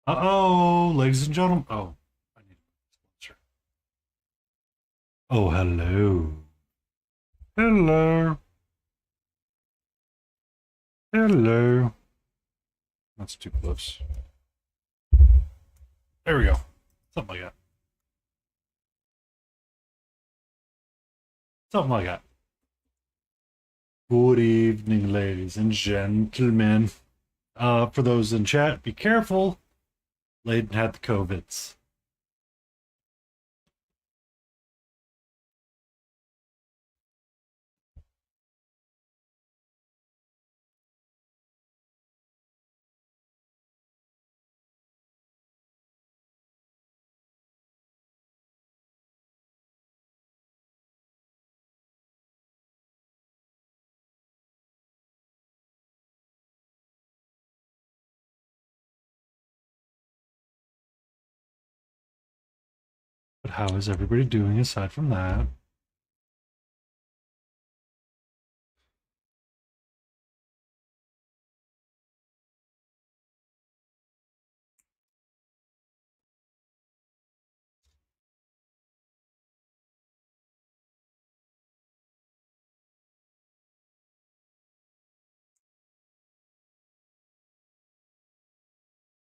Uh-oh, ladies and gentlemen. Oh, I need a sponsor. Oh, hello. Hello. Hello. That's too close. There we go. Something like that. Something like that. Good evening, ladies and gentlemen. For those in chat, be careful. Blaidd had the COVIDs. But how is everybody doing aside from that?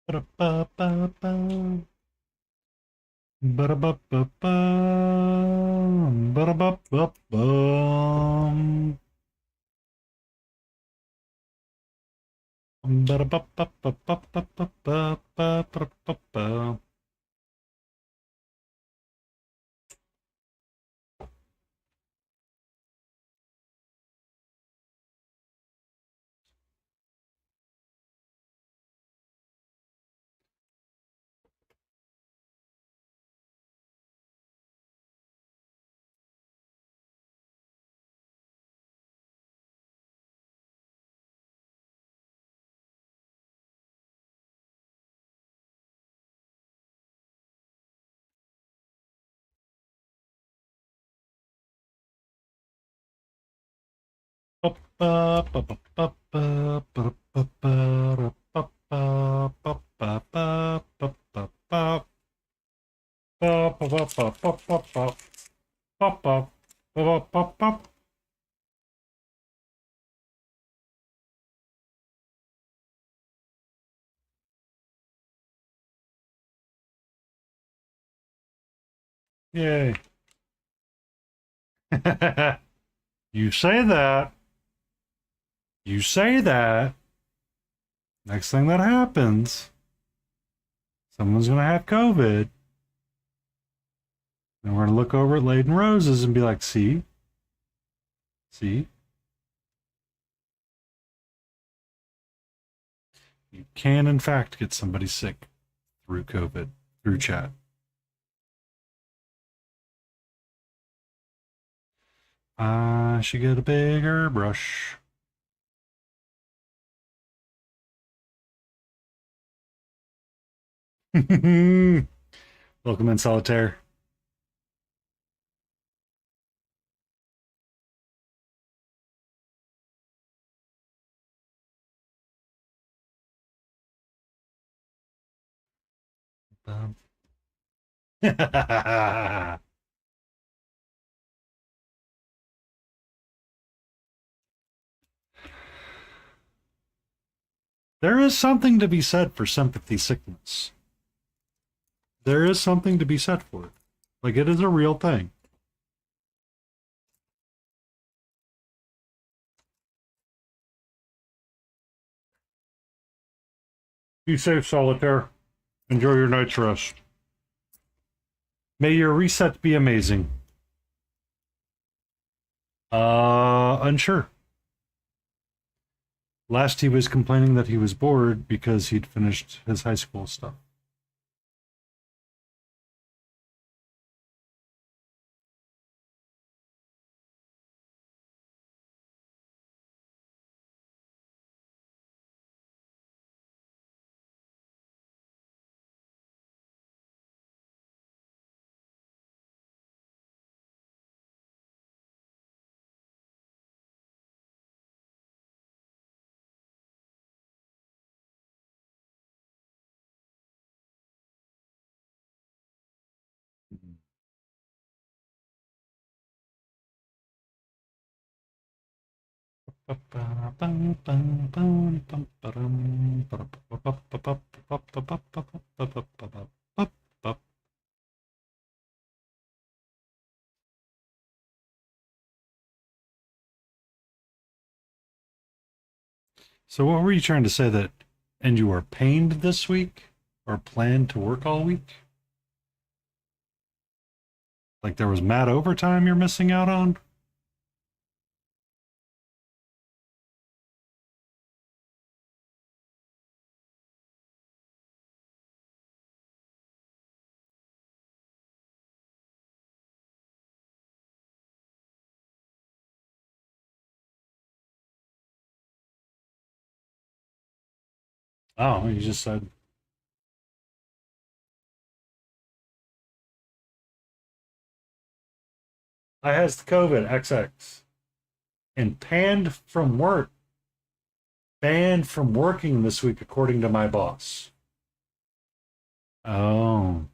Ba-da-ba-ba-ba. Ba-da-ba-ba-ba. Ba-da-ba-ba-bum. Ba-da-ba-ba-ba-ba-ba-ba-ba-ba-ba. Yay. You say that. You say that. Next thing that happens, someone's going to have COVID. And we're going to look over at Laden Roses and be like, see? See? You can, in fact, get somebody sick through COVID, through chat. I should get a bigger brush. Welcome in, Solitaire. There is something to be said for sympathy sickness. There is something to be said for it. Like, it is a real thing. Be safe, Solitaire. Enjoy your night's rest. May your reset be amazing. Unsure. Last he was complaining that he was bored because he'd finished his high school stuff. So what were you trying to say that, and you are pained this week or planned to work all week? Like there was mad overtime you're missing out on? Oh, you just said. I has the COVID XX and panned from work, banned from working this week according to my boss. Oh,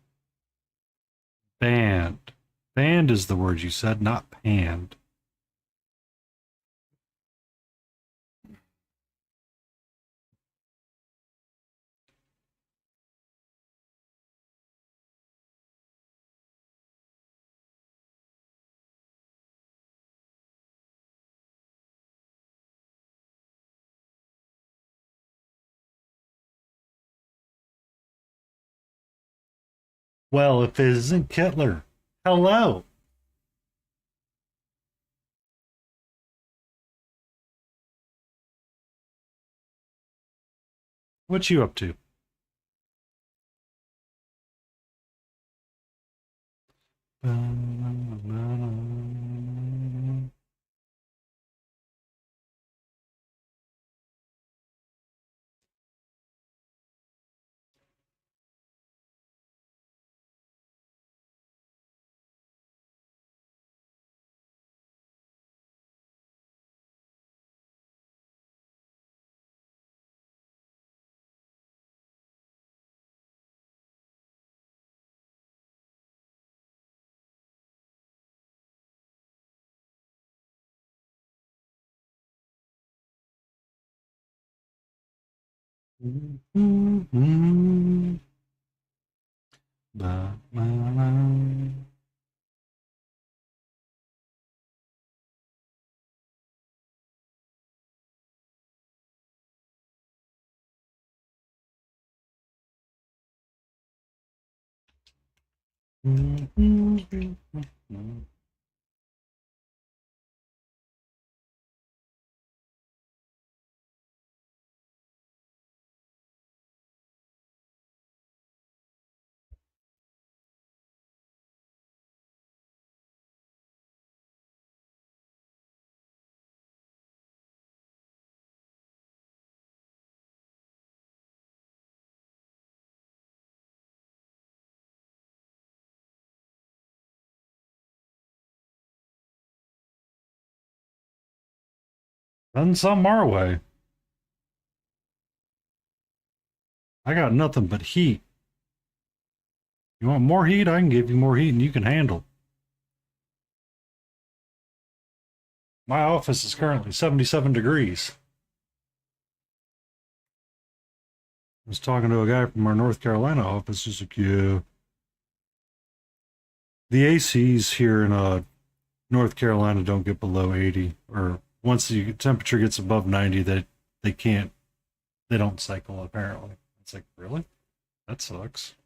banned. Banned is the word you said, not panned. Well, if it isn't Kittler, hello. What you up to? Send some our way. I got nothing but heat. You want more heat? I can give you more heat and you can handle. My office is currently 77 degrees. I was talking to a guy from our North Carolina office. He's like, yeah, the ACs here in North Carolina don't get below 80, or once the temperature gets above 90, they can't, they don't cycle apparently. It's like, really? That sucks.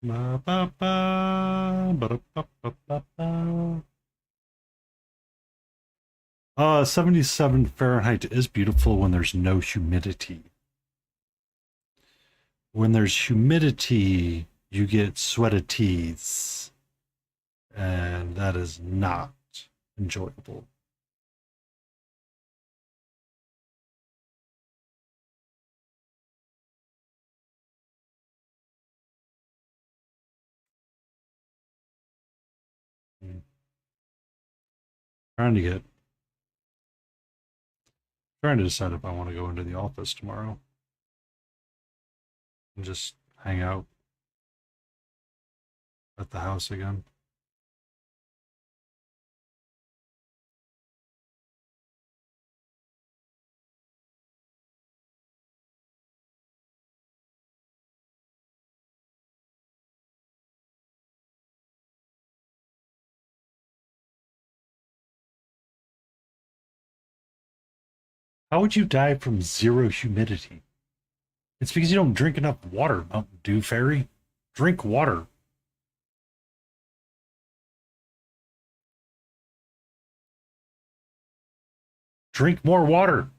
Ba, ba, ba, ba, ba, ba, ba, ba. 77 Fahrenheit is beautiful when there's no humidity. When there's humidity, you get sweatities, and that is not enjoyable. Mm. Trying to get, trying to decide if I want to go into the office tomorrow and just hang out at the house again. How would you die from zero humidity? It's because you don't drink enough water, Mountain Dew Fairy. Drink water. Drink more water.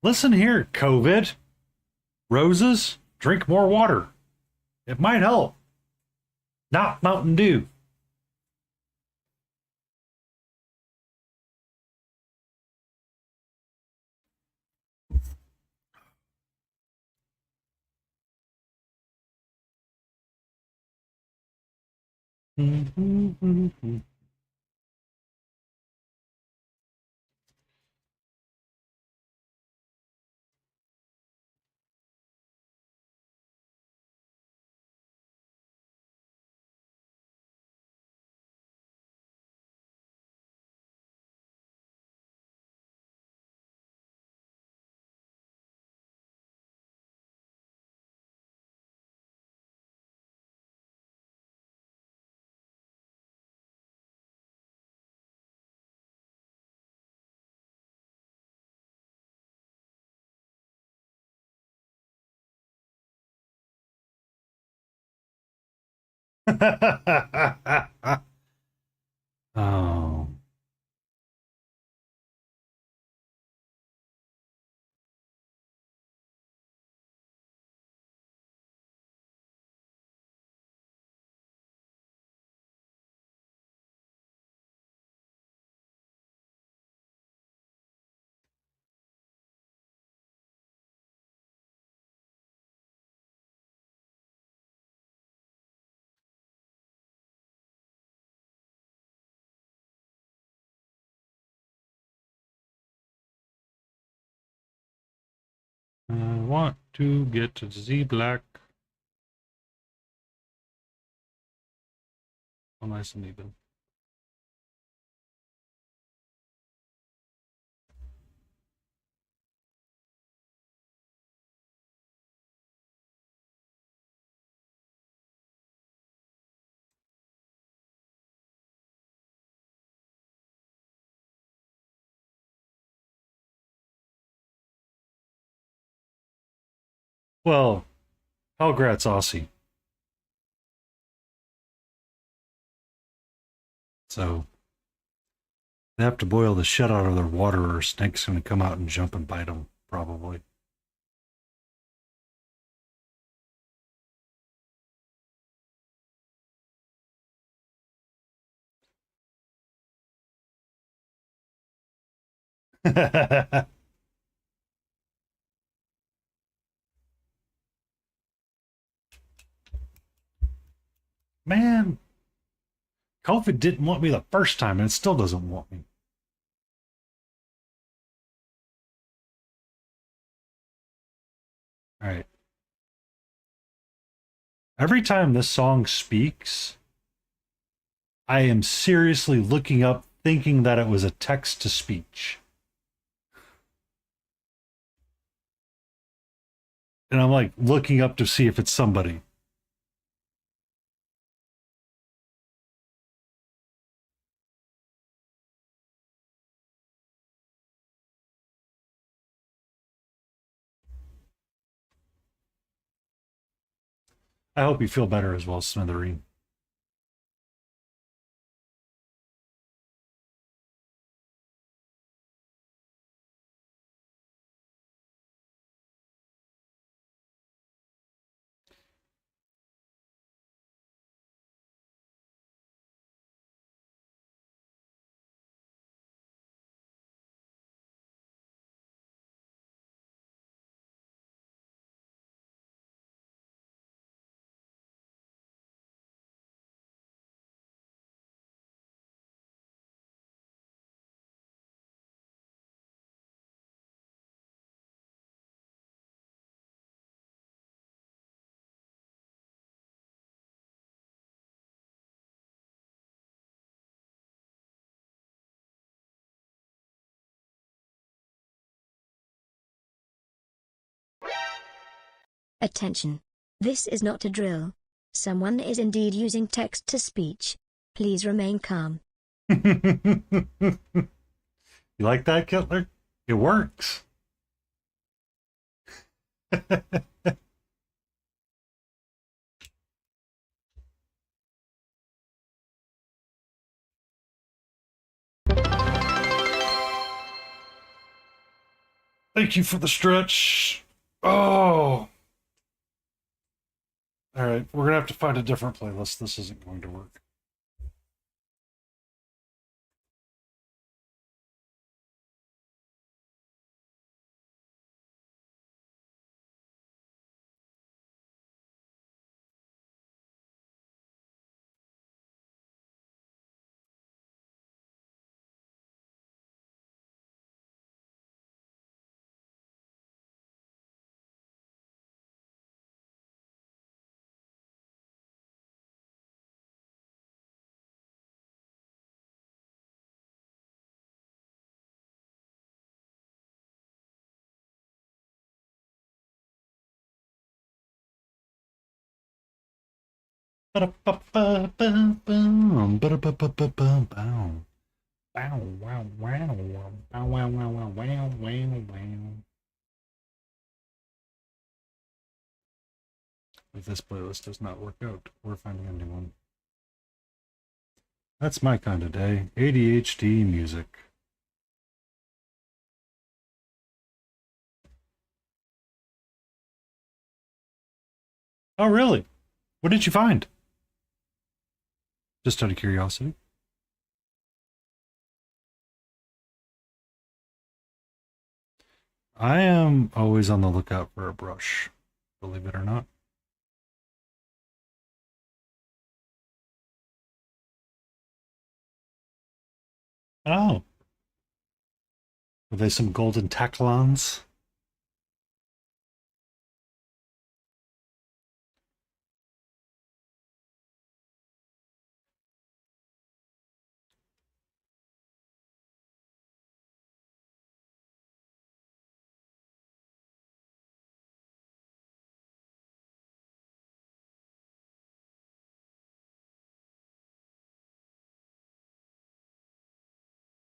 Listen here, COVID. Roses, drink more water. It might help. Not Mountain Dew. Oh. I want to get to Z Black. Oh, nice and even. Well, Hellgrat's Aussie. So they have to boil the shit out of their water, or a snake's going to come out and jump and bite them, probably. Man, COVID didn't want me the first time, and it still doesn't want me. All right. Every time this song speaks, I am seriously looking up, thinking that it was a text to speech. And I'm like looking up to see if it's somebody. I hope you feel better as well, Smithereen. Attention. This is not a drill. Someone is indeed using text-to-speech. Please remain calm. You like that, Kittler? It works. Thank you for the stretch. Oh. All right, we're going to have to find a different playlist. This isn't going to work. If this playlist does not work out, we're finding a new one. That's my kind of day. ADHD music. Oh, really? What did you find? Just out of curiosity. I am always on the lookout for a brush, believe it or not. Oh. Were they some golden tacklons?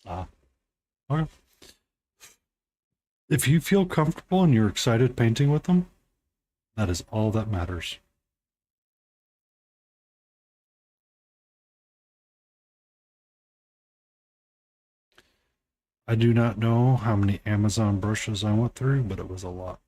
Ah. Okay. If you feel comfortable and you're excited painting with them, that is all that matters. I do not know how many Amazon brushes I went through, but it was a lot.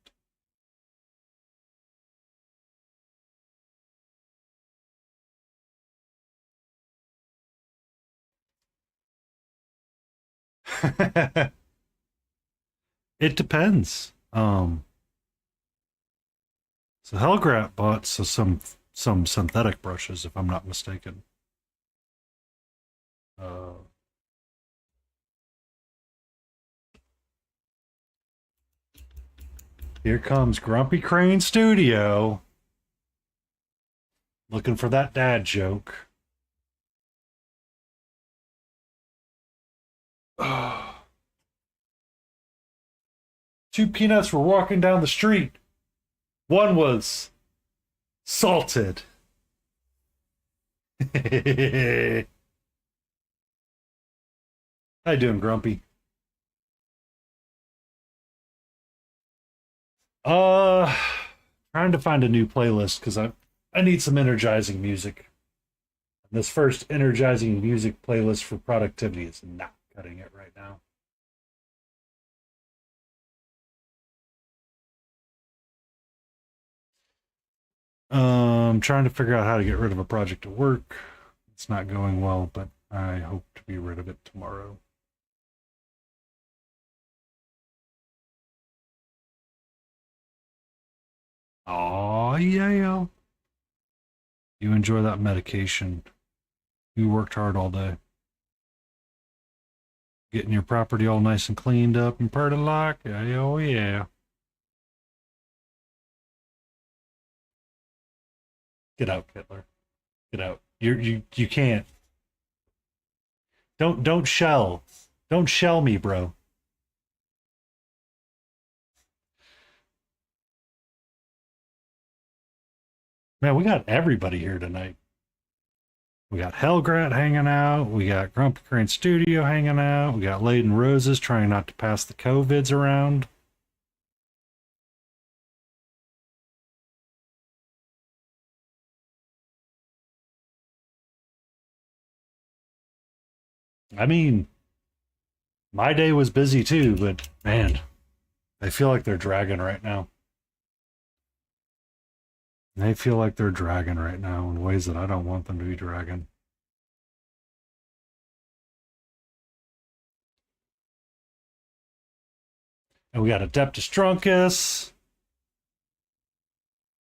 It depends. So Hellgrat bought some synthetic brushes, if I'm not mistaken. Uh, Here comes Grumpy Crane Studio, looking for that dad joke. Two peanuts were walking down the street. One was salted. How you doing, Grumpy? Uh, Trying to find a new playlist because I need some energizing music. This first energizing music playlist for productivity is not cutting it right now. Trying to figure out how to get rid of a project at work. It's not going well, but I hope to be rid of it tomorrow. Oh yeah. You enjoy that medication. You worked hard all day. Getting your property all nice and cleaned up and pretty like. Oh yeah. Get out, Hitler. Get out. You can't. Don't shell. Don't shell me, bro. Man, we got everybody here tonight. We got Hellgrat hanging out. We got Grumpy Crane Studio hanging out. We got Laden Roses trying not to pass the COVIDs around. I mean, my day was busy too, but man, I feel like they're dragging right now. They feel like they're dragging right now in ways that I don't want them to be dragging. And we got Adeptus Druncus.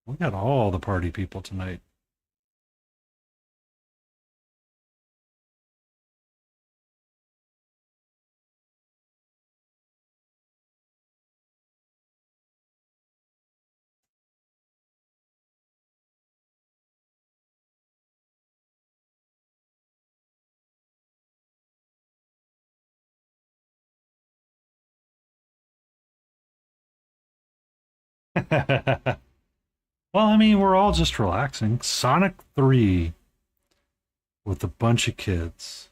We got all the party people tonight. Well, I mean, we're all just relaxing. Sonic 3 with a bunch of kids.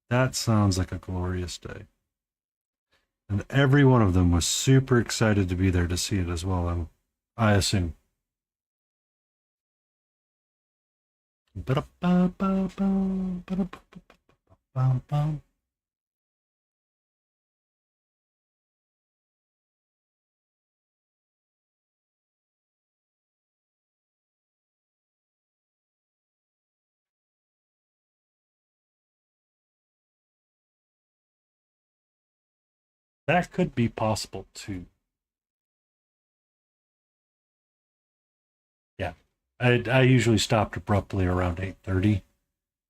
That sounds like a glorious day. And every one of them was super excited to be there to see it as well, I assume. That could be possible too. Yeah. I usually stopped abruptly around 8:30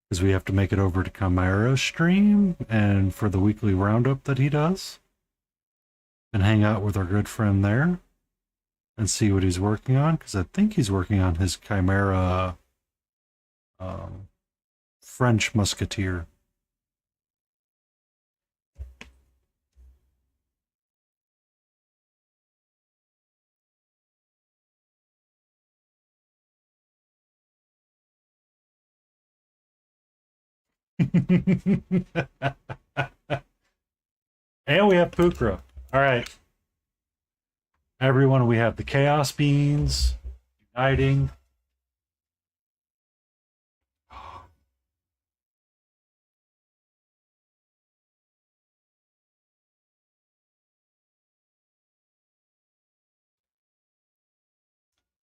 because we have to make it over to Chimera's stream and for the weekly roundup that he does and hang out with our good friend there and see what he's working on because I think he's working on his Chimera um, French Musketeer. And we have Pukra. All right. Everyone, we have the Chaos Beans uniting.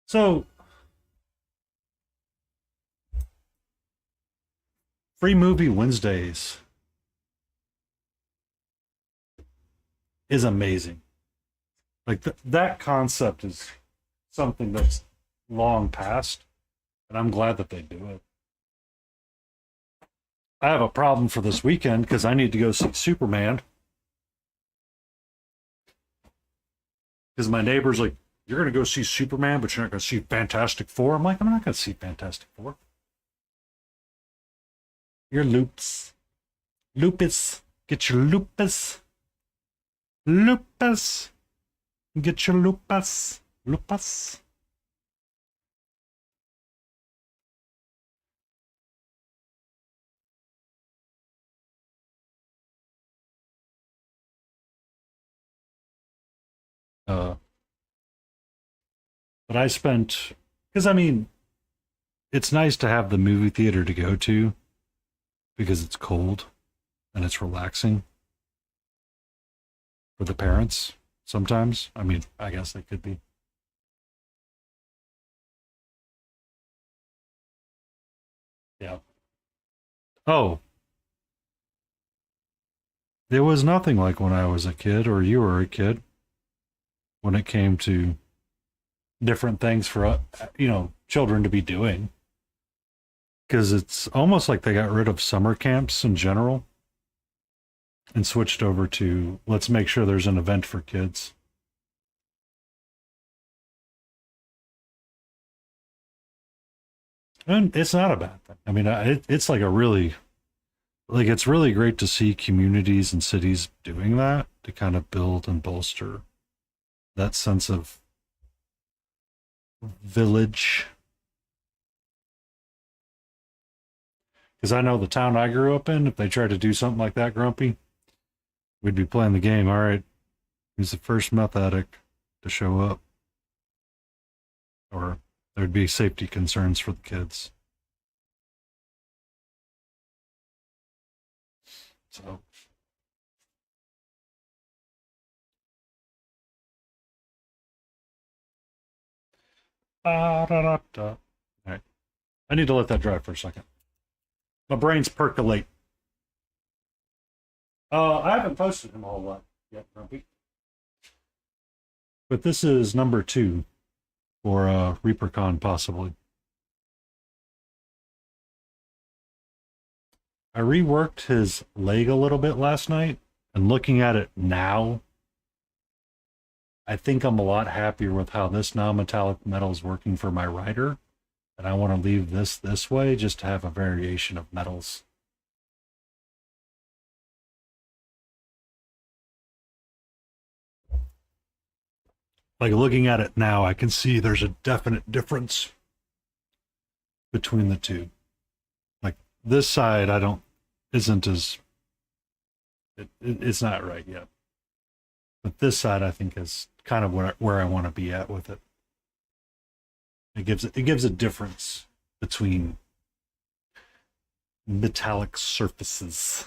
So, Free Movie Wednesdays is amazing. Like that concept is something that's long past, and I'm glad that they do it. I have a problem for this weekend because I need to go see Superman. Because my neighbor's like, "You're going to go see Superman, but you're not going to see Fantastic Four." I'm like, "I'm not going to see Fantastic Four. You're loops. Lupus. Get your lupus. Lupus. Get your lupus. Lupus." Uh, but I spent, because I mean, it's nice to have the movie theater to go to because it's cold and it's relaxing for the parents sometimes. I mean, I guess they could be. Yeah. Oh, it was nothing like when I was a kid or you were a kid when it came to different things for, children to be doing. Because it's almost like they got rid of summer camps in general and switched over to let's make sure there's an event for kids. And it's not a bad thing. I mean, it's like a really, like, it's really great to see communities and cities doing that to kind of build and bolster that sense of village Because I know the town I grew up in, if they tried to do something like that, Grumpy, we'd be playing the game. All right, who's the first meth addict to show up? Or there'd be safety concerns for the kids. So. Da, da, da, da. All right. I need to let that dry for a second. My brain's percolate. I haven't posted him a whole lot yet, Grumpy. But this is number 2 for ReaperCon, possibly. I reworked his leg a little bit last night, and looking at it now, I think I'm a lot happier with how this non-metallic metal is working for my rider, and I want to leave this way just to have a variation of metals. Like looking at it now, I can see there's a definite difference between the two. Like this side, isn't as, it's not right yet. But this side, I think, is kind of where I want to be at with it. It gives a difference between metallic surfaces.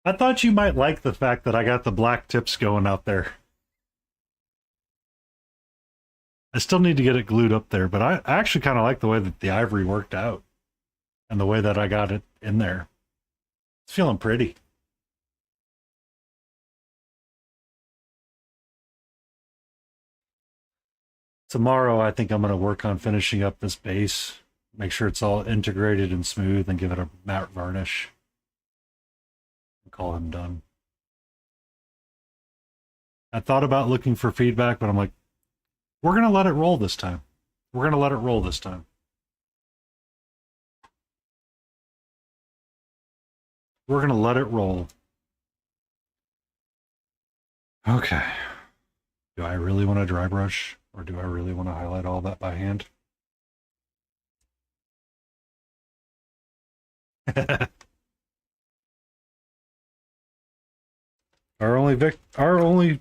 I thought you might like the fact that I got the black tips going out there. I still need to get it glued up there, but I actually kind of like the way that the ivory worked out and the way that I got it in there. It's feeling pretty. Tomorrow, I think I'm going to work on finishing up this base, make sure it's all integrated and smooth, and give it a matte varnish. Call him done. I thought about looking for feedback, but I'm like, we're going to let it roll this time. We're going to let it roll this time. We're going to let it roll. Okay. Do I really want to dry brush, or do I really want to highlight all that by hand? Our only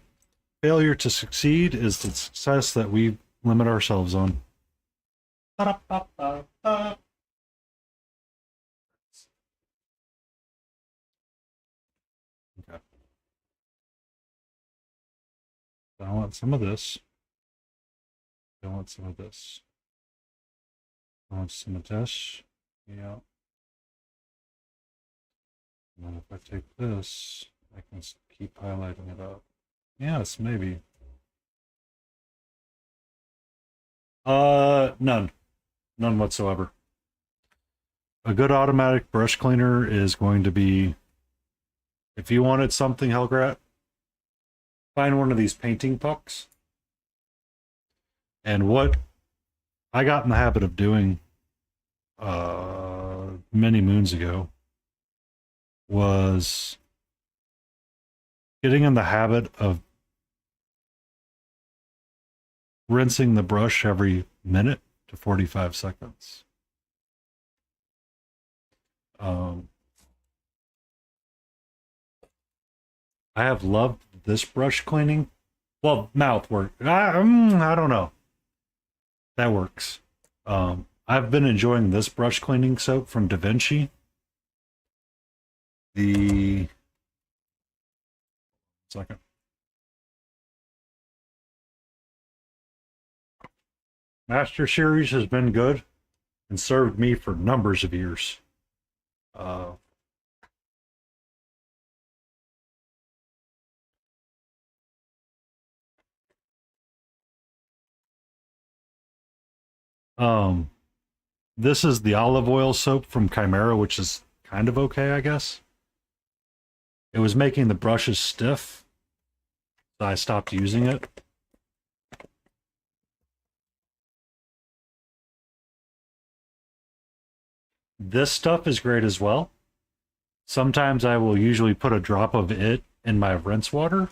failure to succeed is the success that we limit ourselves on. Okay. I want some of this. I want some of this. I want some of this. Yeah. And then if I take this, I can keep highlighting it up. Yes, maybe. None. None whatsoever. A good automatic brush cleaner is going to be, if you wanted something, Helgrat, find one of these painting pucks. And what I got in the habit of doing many moons ago was getting in the habit of rinsing the brush every minute to 45 seconds. I have loved this brush cleaning. Well, mouth work. I don't know. That works. I've been enjoying this brush cleaning soap from Da Vinci. Second. Master Series has been good and served me for numbers of years. This is the olive oil soap from Chimera, which is kind of okay, I guess. It was making the brushes stiff, so I stopped using it. This stuff is great as well. Sometimes I will usually put a drop of it in my rinse water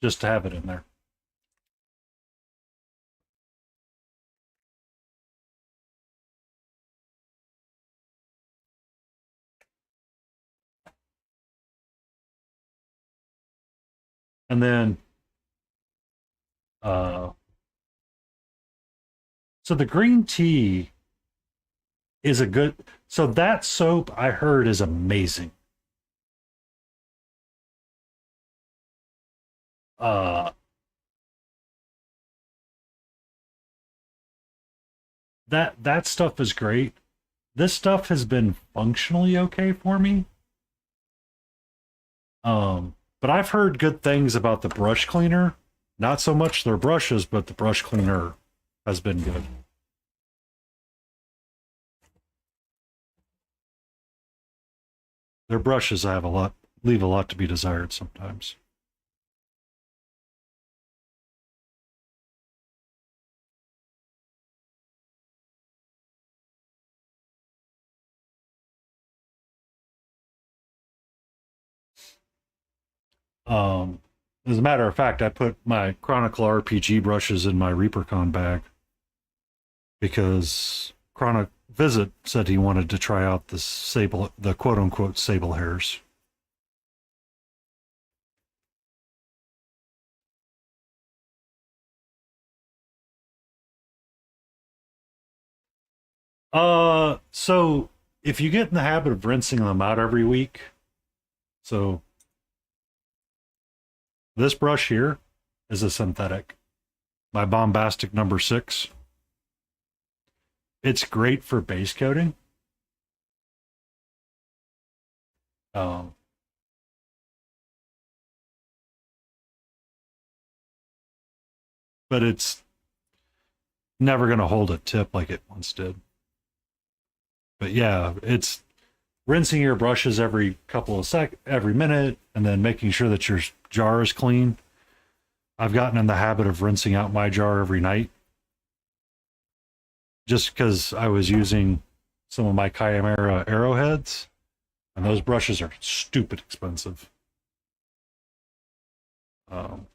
just to have it in there. And then, uh, so the green tea is a good, so that soap I heard is amazing. Uh, that stuff is great. This stuff has been functionally okay for me. But I've heard good things about the brush cleaner. Not so much their brushes, but the brush cleaner has been good. Their brushes have a lot leave a lot to be desired sometimes. Um, as a matter of fact, I put my Chronicle RPG brushes in my Reapercon bag because Chronic Visit said he wanted to try out the sable, the quote unquote sable hairs. So if you get in the habit of rinsing them out every week, so this brush here is a synthetic, my Bombastic number 6. It's great for base coating. Um, but it's never going to hold a tip like it once did. But yeah, it's rinsing your brushes every couple of every minute, and then making sure that your jar is clean. I've gotten in the habit of rinsing out my jar every night just because I was using some of my Chimera arrowheads, and those brushes are stupid expensive. Um,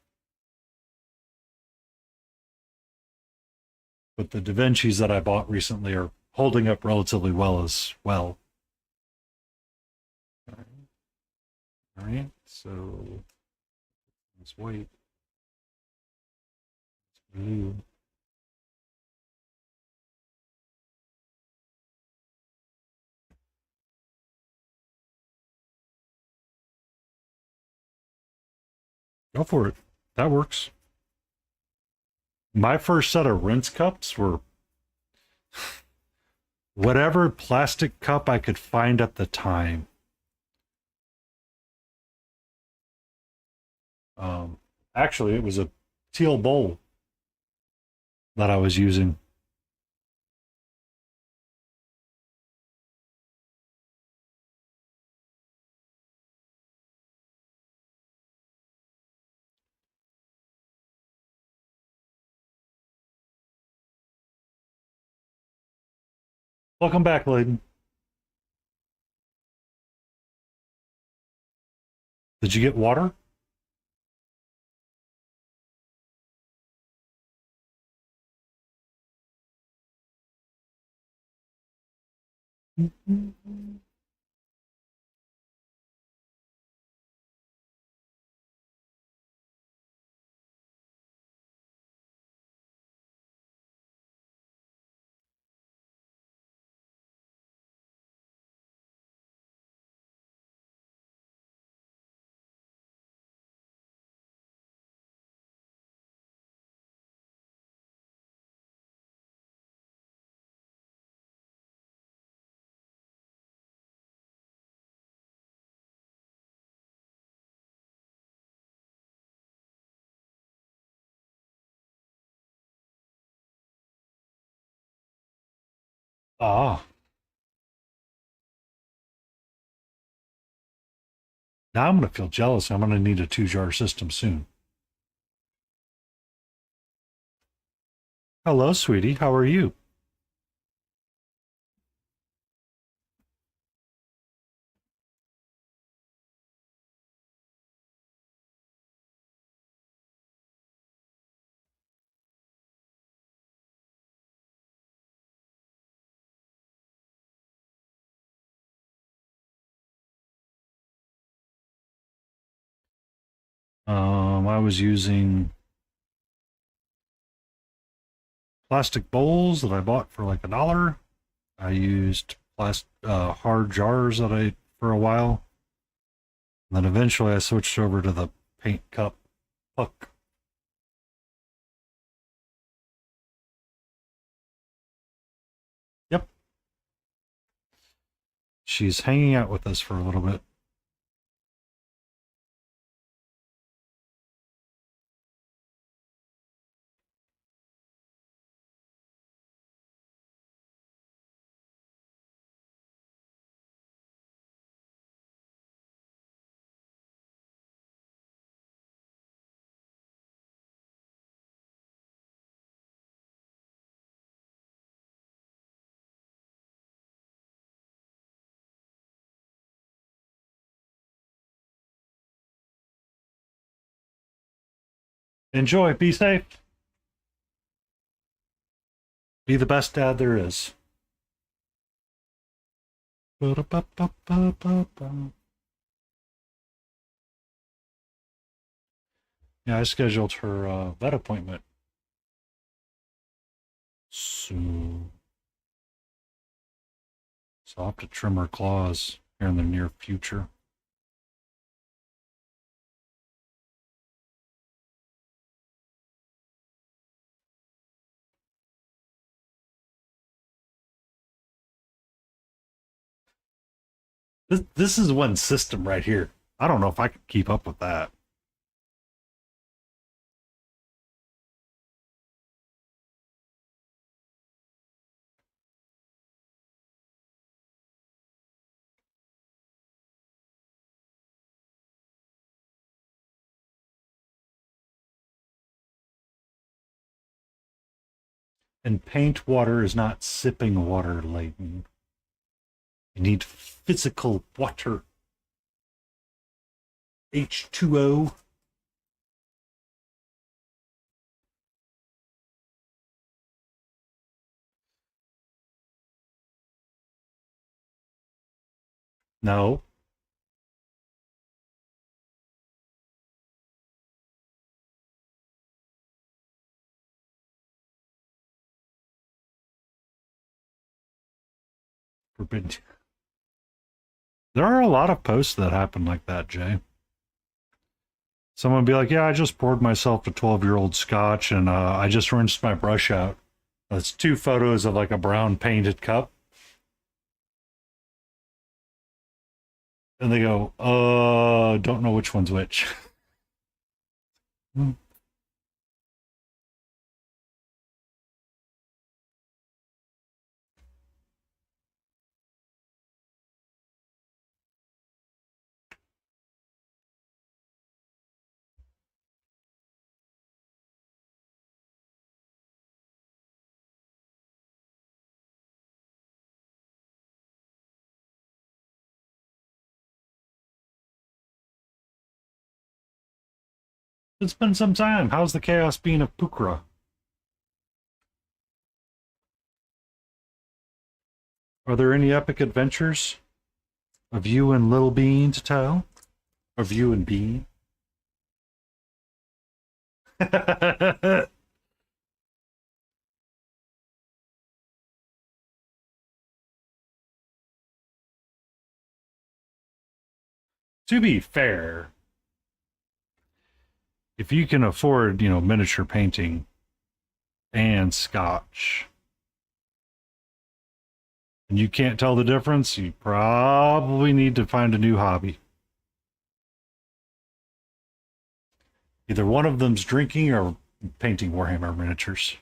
but the Da Vinci's that I bought recently are holding up relatively well as well. All right, so let's wait. Blue. Go for it. That works. My first set of rinse cups were whatever plastic cup I could find at the time. Actually, it was a teal bowl that I was using. Welcome back, Blaidd. Did you get water? Ah, now I'm going to feel jealous. I'm going to need a 2-jar system soon. Hello, sweetie. How are you? I was using plastic bowls that I bought for like $1. I used hard jars that I for a while. And then eventually I switched over to the paint cup puck. Yep. She's hanging out with us for a little bit. Enjoy. Be safe. Be the best dad there is. Yeah, I scheduled her vet appointment soon. So I'll have to trim her claws here in the near future. This is one system right here. I don't know if I could keep up with that. And paint water is not sipping water, Leighton. You need physical water. H2O. No. Forbidden. There are a lot of posts that happen like that, Jay. Someone would be like, yeah, I just poured myself a 12-year-old scotch and I just rinsed my brush out. That's 2 photos of like a brown painted cup. And they go, don't know which one's which. It's been some time. How's the chaos being of Pukra? Are there any epic adventures of you and Little Bean to tell? Of you and Bean? To be fair, if you can afford, miniature painting and scotch, and you can't tell the difference, you probably need to find a new hobby. Either one of them's drinking or painting Warhammer miniatures.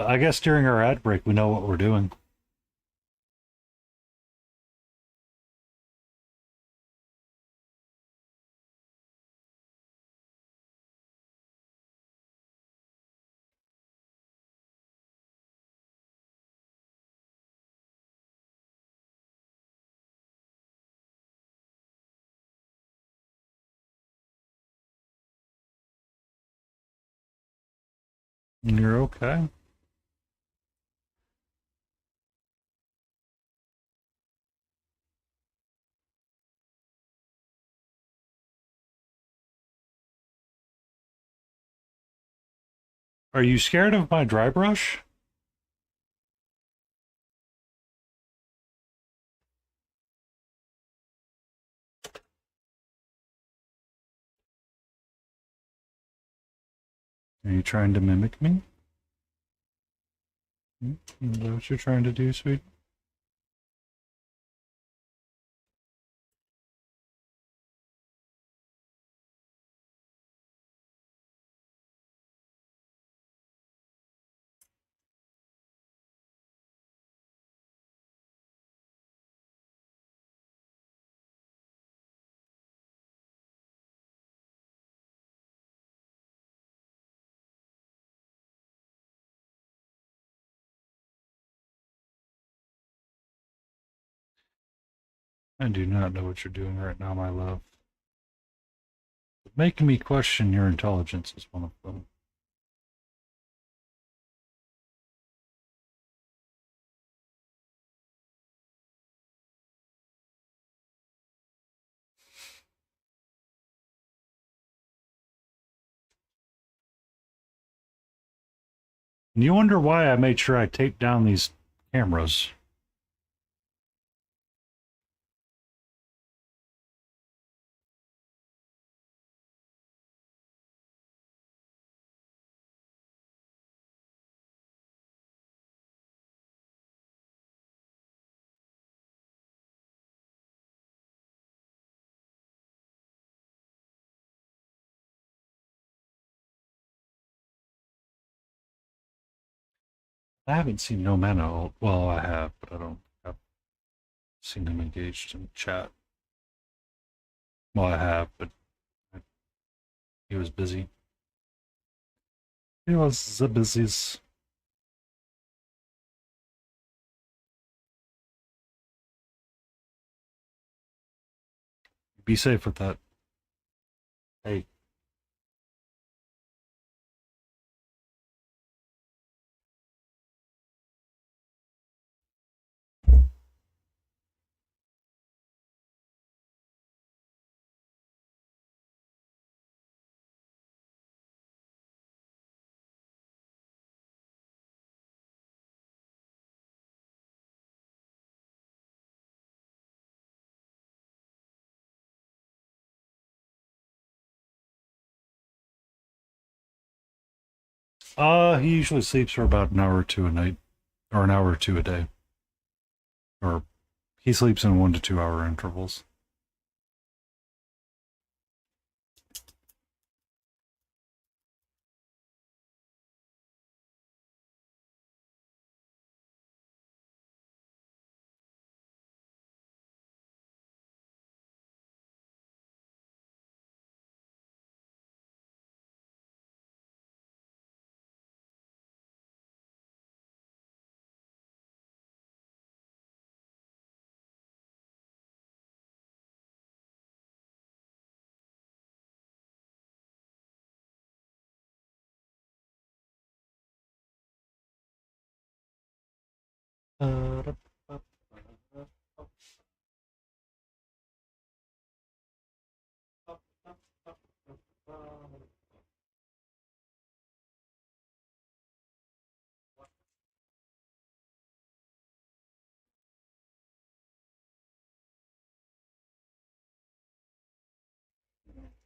I guess during our ad break, we know what we're doing. You're okay. Are you scared of my dry brush? Are you trying to mimic me? Is that what you're trying to do, sweet? I do not know what you're doing right now, my love. Making me question your intelligence is one of them. And you wonder why I made sure I taped down these cameras. I haven't seen No Mana. Well, I have, but I don't. I've seen him engaged in chat. Well, I have, but he was busy. He was the busiest. Be safe with that. Hey. He usually sleeps for about an hour or two a night, or an hour or two a day. Or he sleeps in 1 to 2 hour intervals.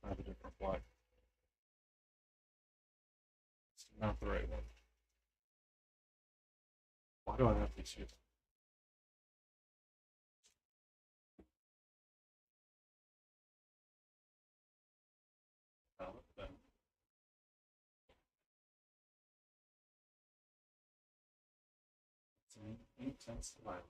I have a different flag. It's not the right one. Why do I have these shoes? It's an intense violet.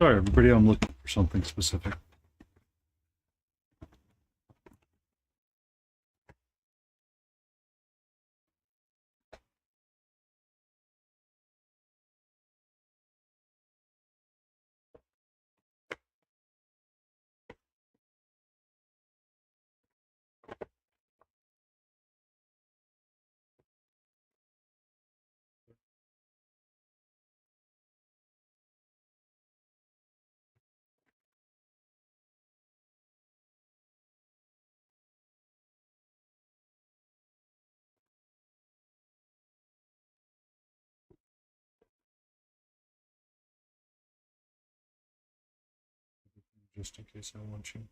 Sorry, everybody, I'm looking for something specific. Just in case I want you.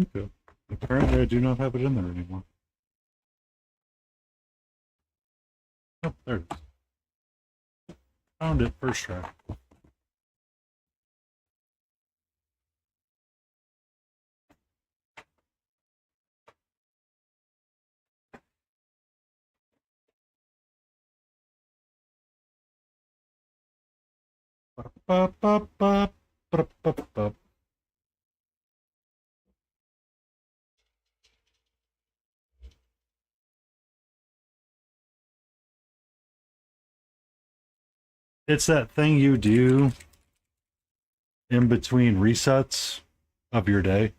Okay. Apparently, I do not have it in there anymore. Oh, there it is. Found it first try. Ba-ba-ba-ba-ba-ba-ba. It's that thing you do in between resets of your day.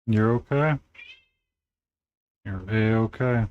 You're okay. You're A-okay.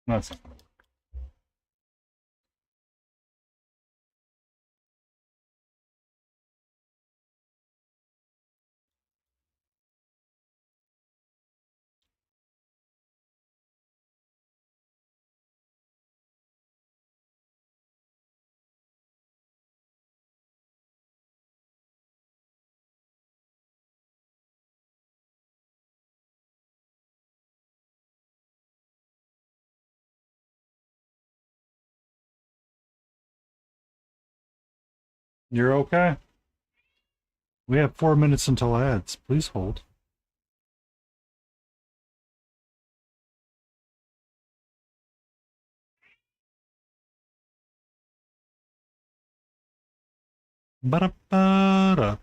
That's not gonna work. You're okay. We have 4 minutes until ads. Please hold. Ba-da-ba-da-da.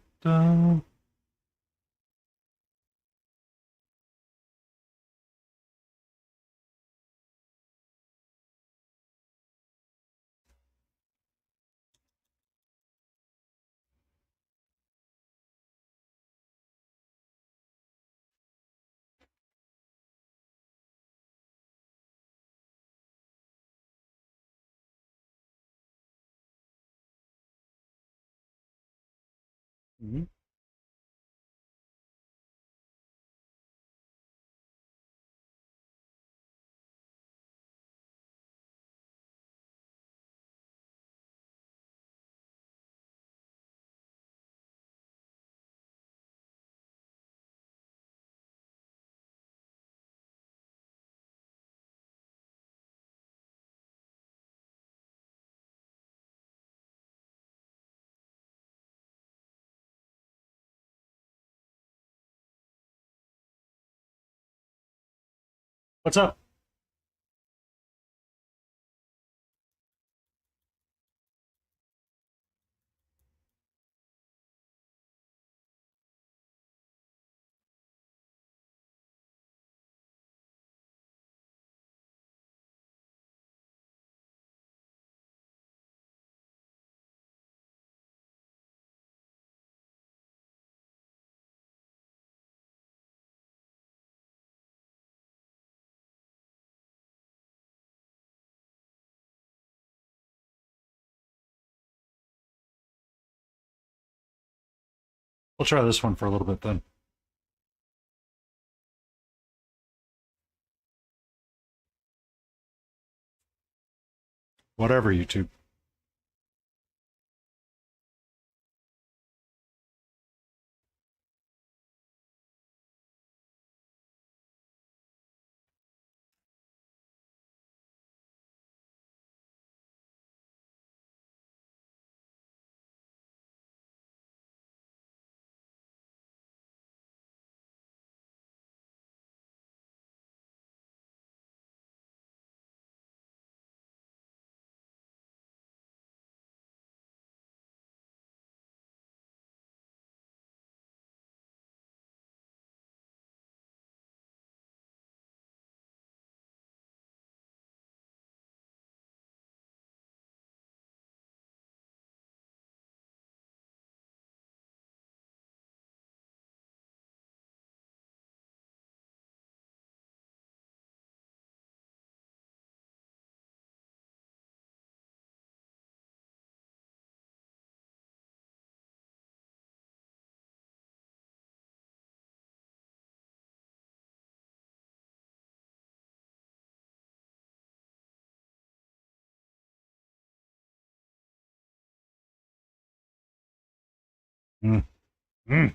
Mhm. What's up? We'll try this one for a little bit then. Whatever, YouTube. Mm. Mm.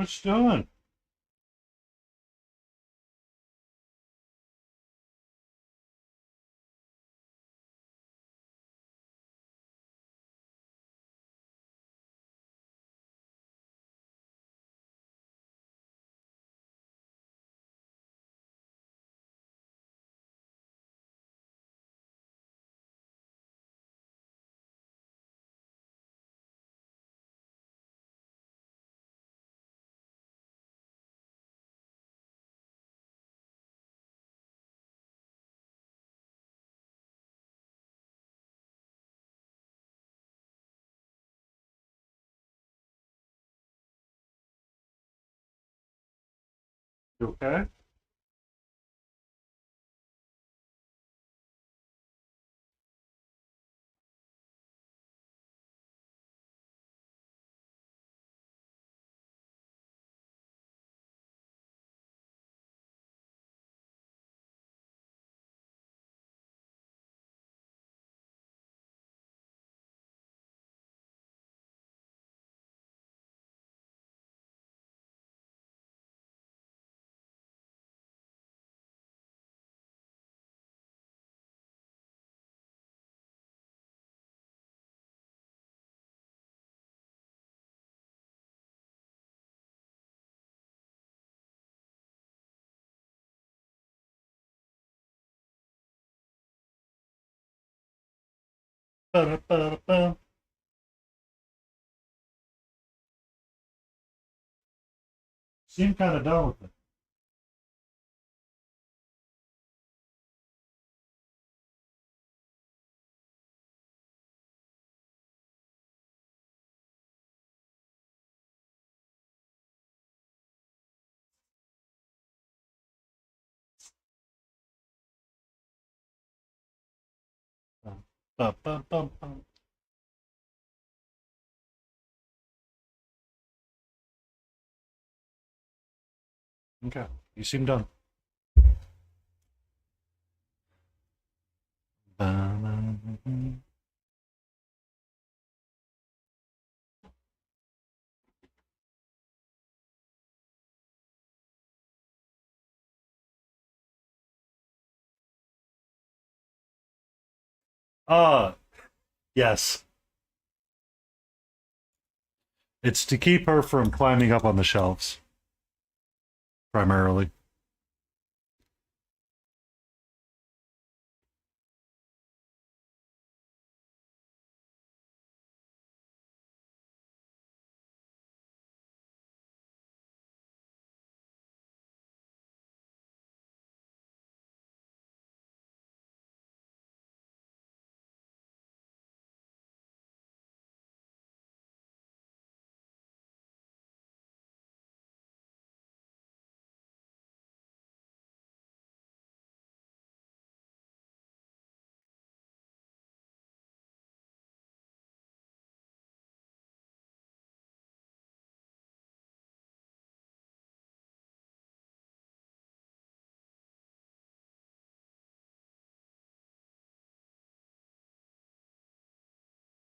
What you doing? You okay? Ba-da-ba-da-ba. Seem kind of done with it. Ba-ba-ba-ba. Okay, you seem done. Ba-ba-ba-ba. Ah, yes. It's to keep her from climbing up on the shelves, primarily.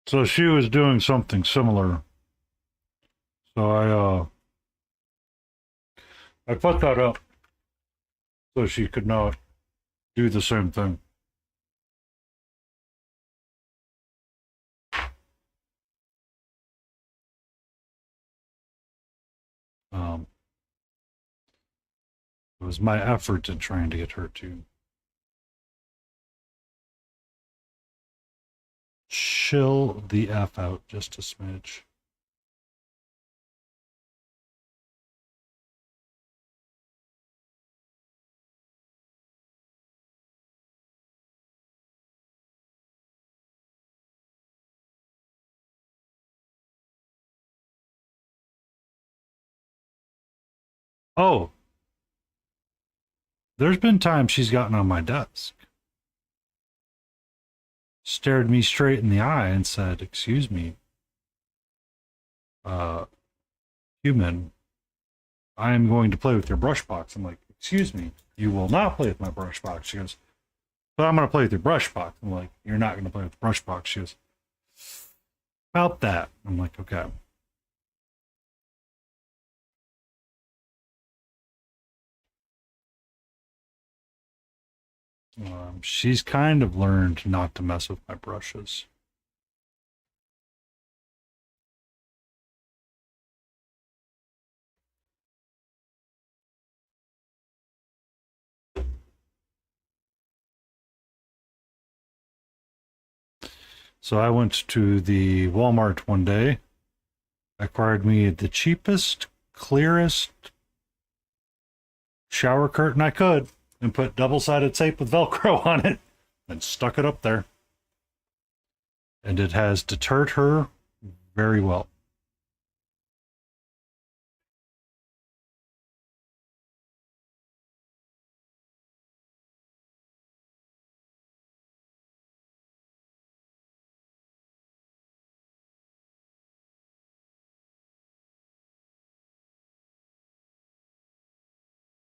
So she was doing something similar. So I put that up so she could not do the same thing. Um, it was my effort in trying to get her to chill the F out just a smidge. Oh, there's been times she's gotten on my desk, stared me straight in the eye, and said, "Excuse me, uh, human, I am going to play with your brush box." I'm like, "Excuse me, you will not play with my brush box." She goes, "But I'm going to play with your brush box." I'm like, "You're not going to play with the brush box." She goes, "About that." I'm like, "Okay." She's kind of learned not to mess with my brushes. So I went to the Walmart one day, acquired me the cheapest, clearest shower curtain I could, and put double-sided tape with Velcro on it and stuck it up there. And it has deterred her very well.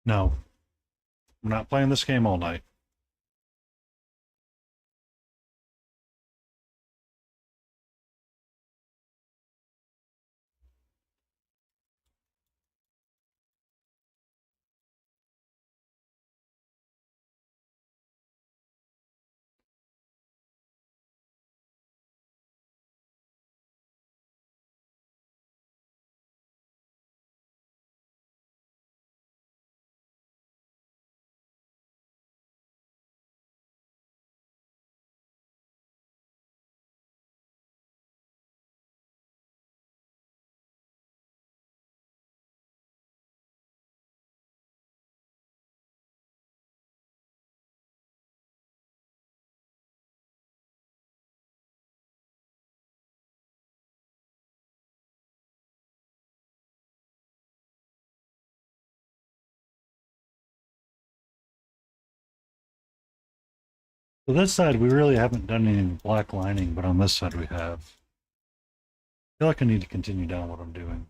No, I'm not playing this game all night. So this side, we really haven't done any black lining, but on this side we have. I feel like I need to continue down what I'm doing.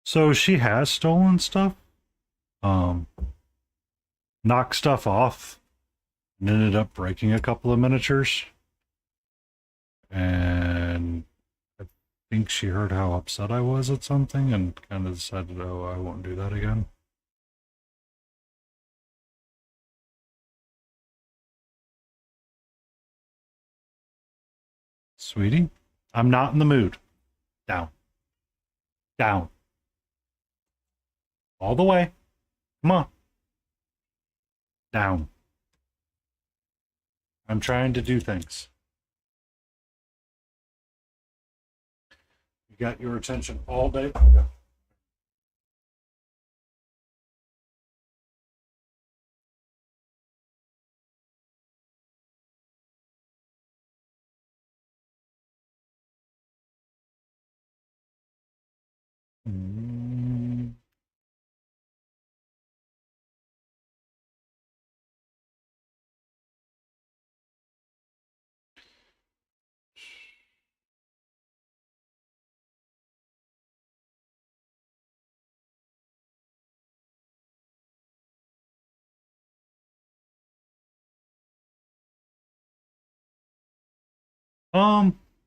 So she has stolen stuff, um, knocked stuff off, and ended up breaking a couple of miniatures. And I think she heard how upset I was at something and kind of decided, oh, I won't do that again. Sweetie, I'm not in the mood. Down. Down. All the way. Come on. Down. I'm trying to do things. You got your attention all day. Yeah. Mm.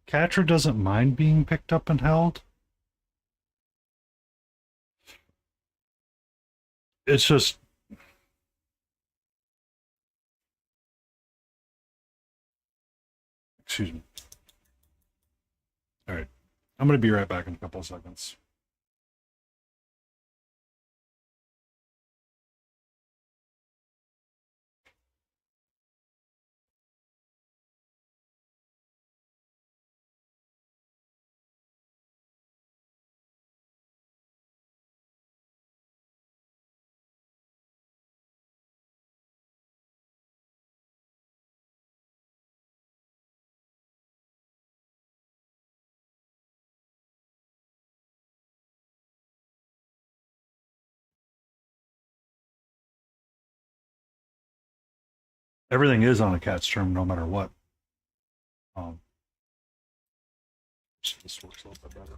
Catra doesn't mind being picked up and held. It's just, excuse me. All right. I'm going to be right back in a couple of seconds. Everything is on a cat's term, no matter what. This works a little bit better.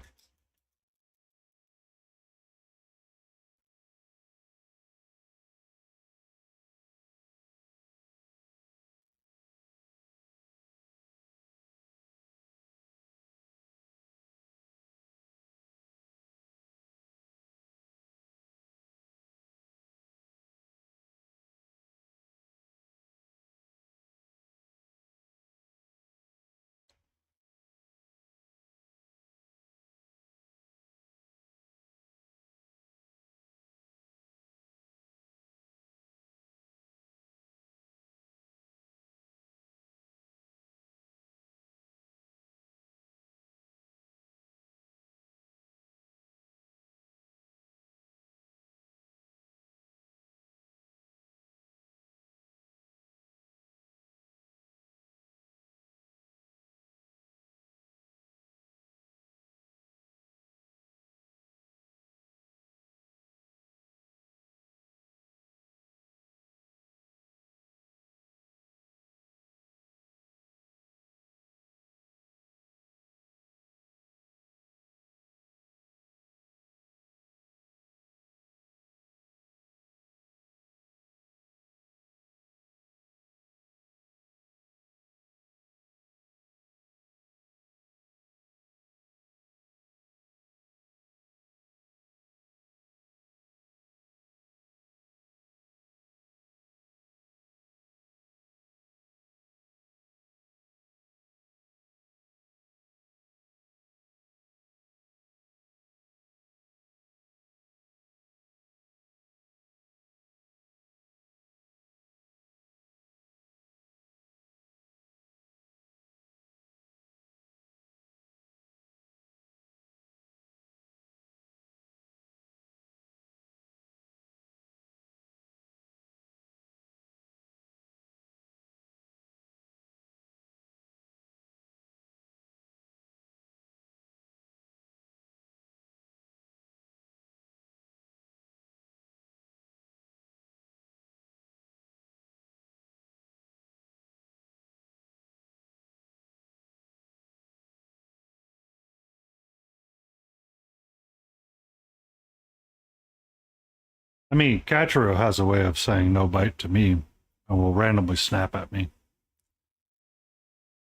I mean, Cachero has a way of saying no bite to me and will randomly snap at me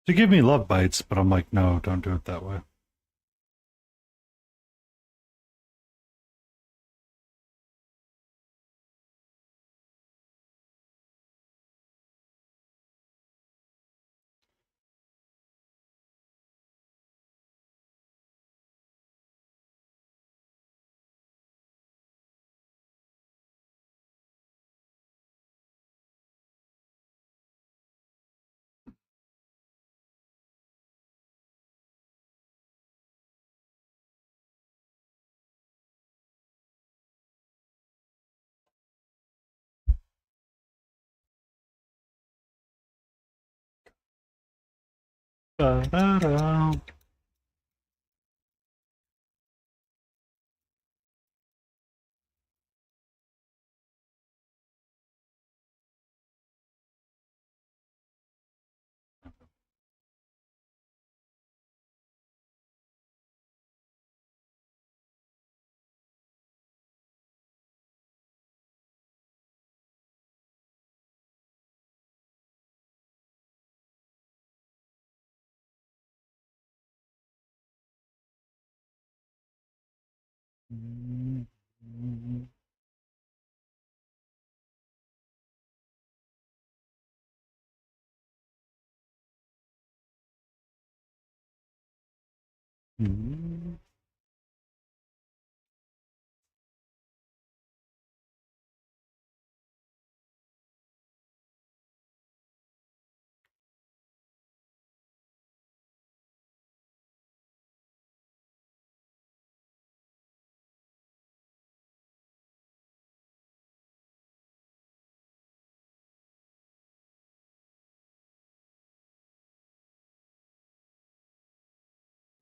to give me love bites, but I'm like, no, don't do it that way. Da-da-da.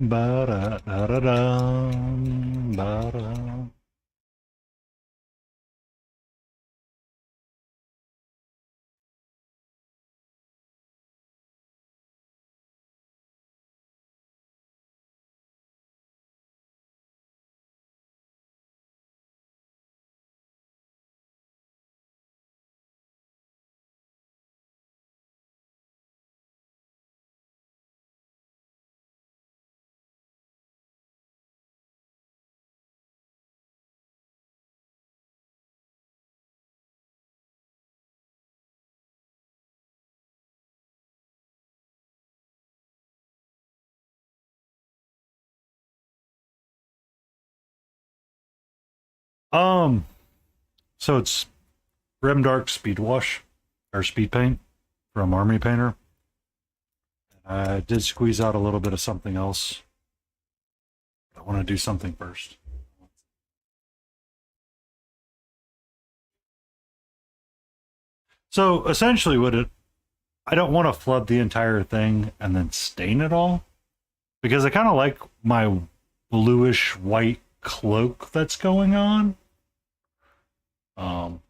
Ba-da-da-da-da. Ba-da. Um, so it's Grim Dark Speed Wash or Speed Paint from Army Painter. I did squeeze out a little bit of something else. I want to do something first. So essentially, I don't want to flood the entire thing and then stain it all because I kind of like my bluish white cloak that's going on. Um,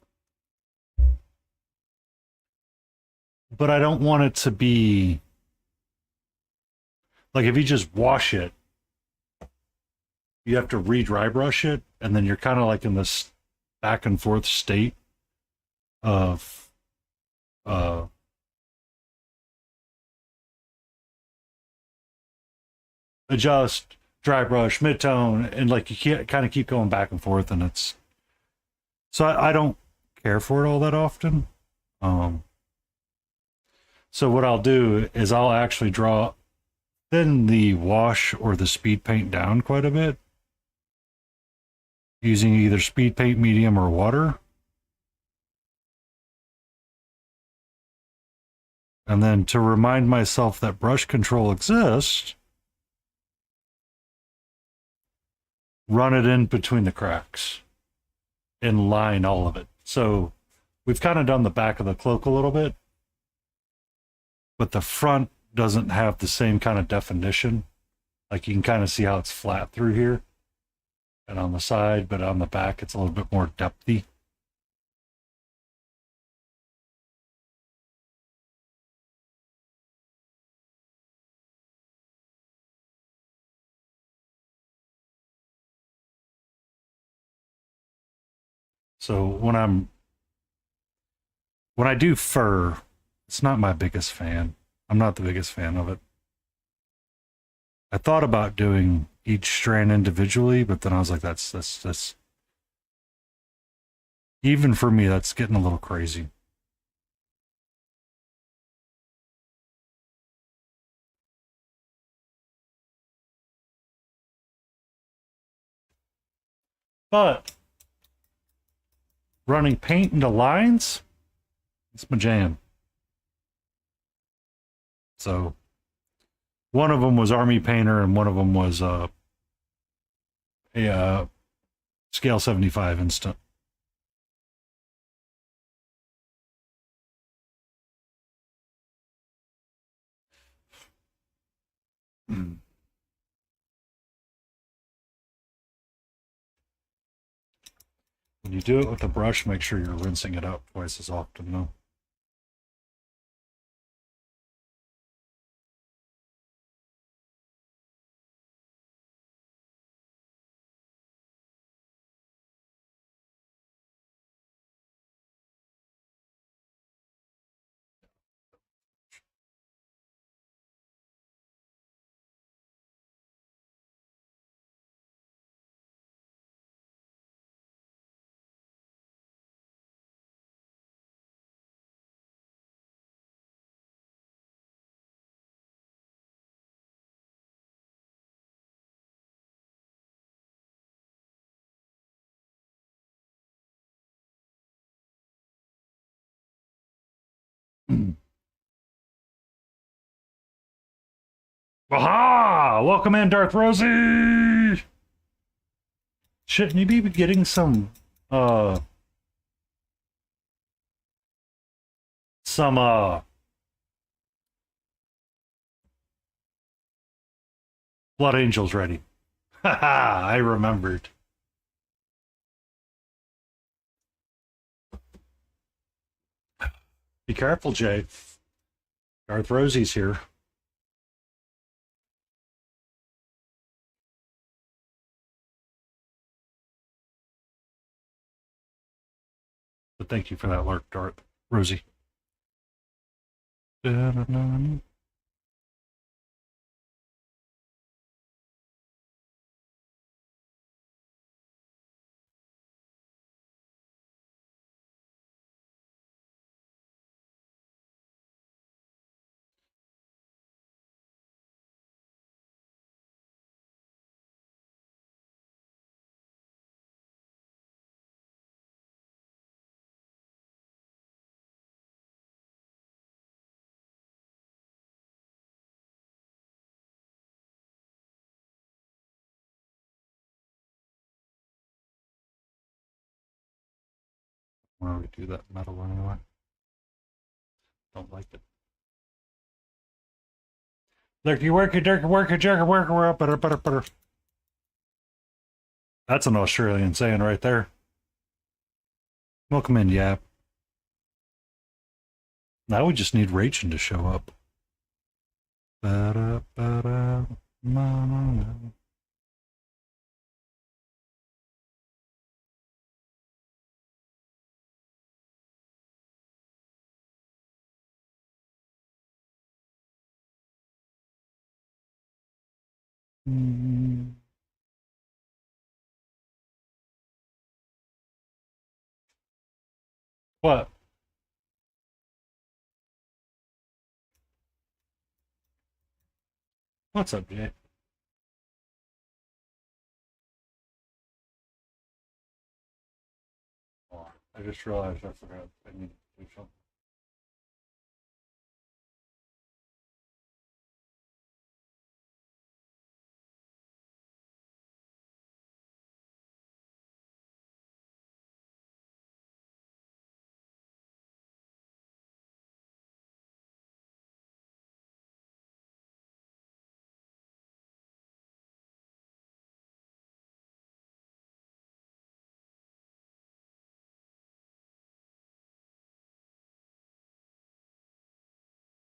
but I don't want it to be like if you just wash it, you have to re-dry brush it, and then you're kind of like in this back and forth state of uh adjust, dry brush, mid-tone, and like you can't kind of keep going back and forth, and it's so I don't care for it all that often. Um, so what I'll do is I'll actually draw thin the wash or the speed paint down quite a bit using either speed paint medium or water. And then to remind myself that brush control exists, run it in between the cracks and line all of it. So we've kind of done the back of the cloak a little bit, but the front doesn't have the same kind of definition. Like you can kind of see how it's flat through here and on the side, but on the back it's a little bit more depthy. So when I do fur, it's not my biggest fan. I'm not the biggest fan of it. I thought about doing each strand individually, but then I was like, that's even for me, that's getting a little crazy. But running paint into lines, it's my jam. So one of them was Army Painter, and one of them was a scale 75 instant. When you do it with a brush, make sure you're rinsing it out twice as often, though. Aha! Welcome in, Darth Rosie! Shouldn't you be getting uh, some Blood Angels ready? Haha, I remembered. Be careful, Jay. Darth Rosie's here. But thank you for that alert, Darth Rosie. Da-da-da. Why would we do that metal anyway? Don't like it. Lurky, worky, dirky, worker, jerker, worker, up, butter. That's an Australian saying right there. Welcome in, Yap. Now we just need Rachin to show up. Ba-da-ba-da, ma-ma-ma. Mm. What? What's up, Jay? Oh, I just realized I forgot I need to do something.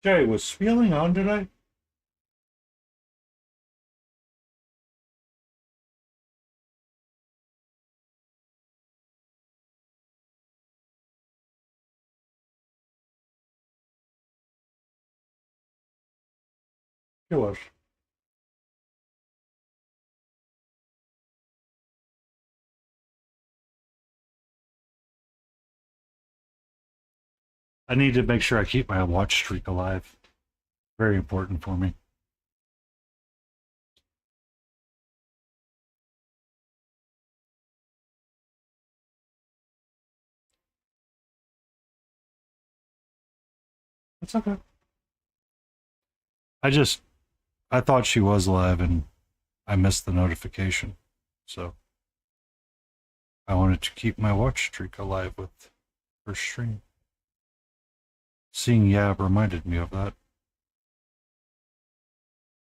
Jay, was Spieling on today? He was. I need to make sure I keep my watch streak alive. Very important for me. It's okay. I thought she was live and I missed the notification. So I wanted to keep my watch streak alive with her stream. Seeing Yab reminded me of that.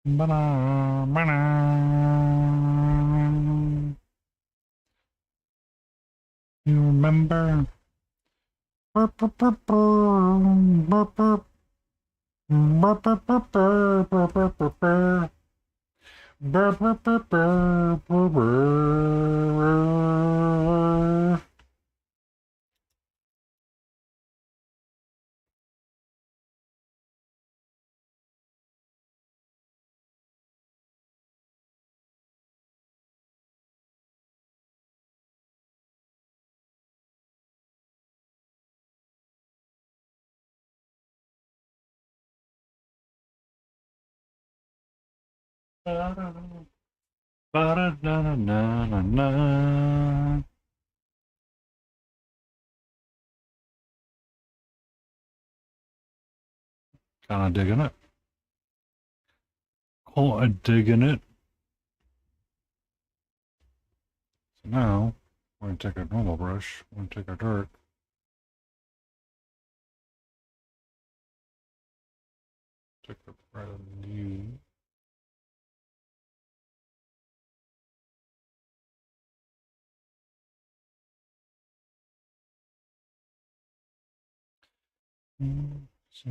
Ba-da, ba-da. You remember? Burp, burp, burp, burp, burp, burp. Burp, burp, burp, burp, burp, burp, burp, burp. Burp, burp, burp, burp, burp, burp. Ba-da-da-na-na-na-na. Kind of digging it. Quite digging it. So now, we're going to take our normal brush. We're going to take our dirt. Take the right of you. See.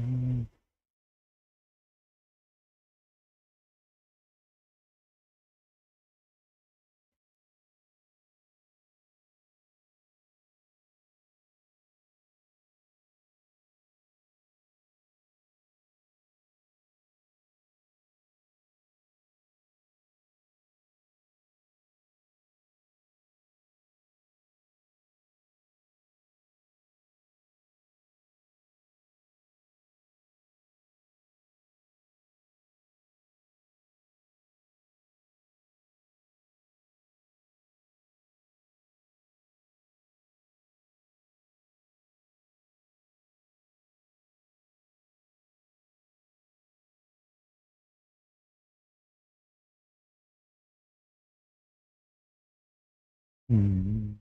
Hmm.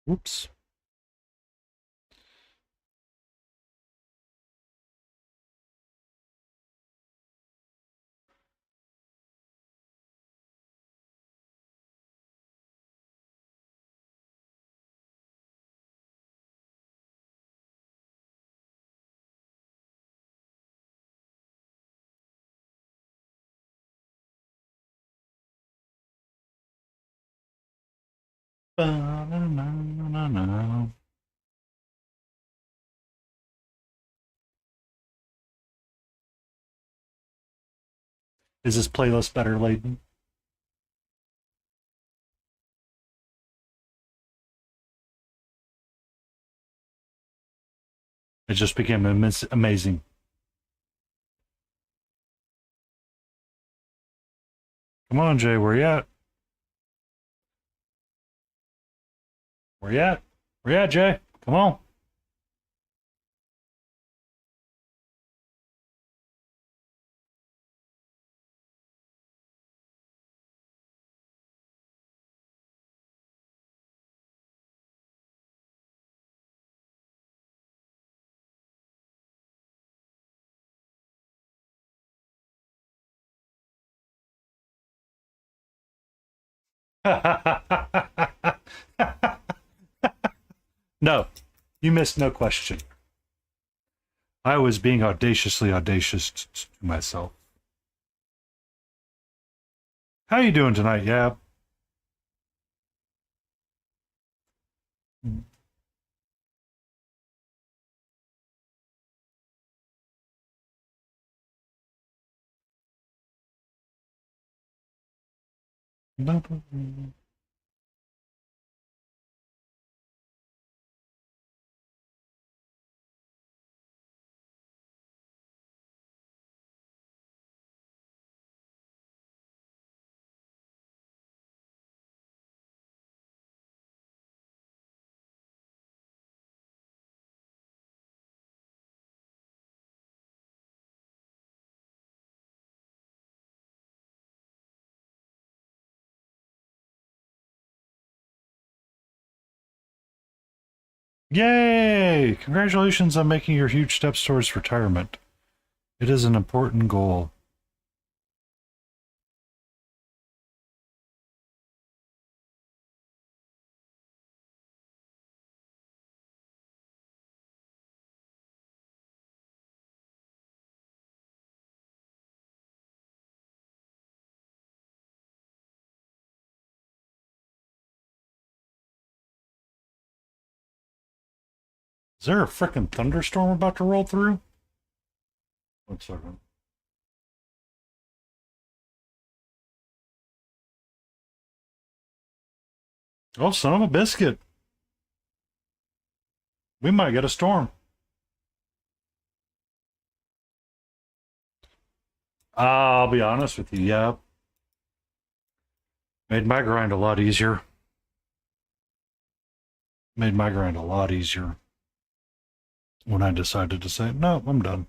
Whoops. Ba-na-na-na-na. Is this playlist better, Layden? It just became amazing. Come on, Jay, where you at? Where you at? Where you at, Jay? Come on. No, you missed no question. I was being audaciously audacious to myself. How you doing tonight, Yab? Yay! Congratulations on making your huge steps towards retirement. It is an important goal. Is there a frickin' thunderstorm about to roll through? 1 second. Oh, son of a biscuit. We might get a storm. I'll be honest with you, yeah. Made my grind a lot easier. Made my grind a lot easier when I decided to say, no, I'm done.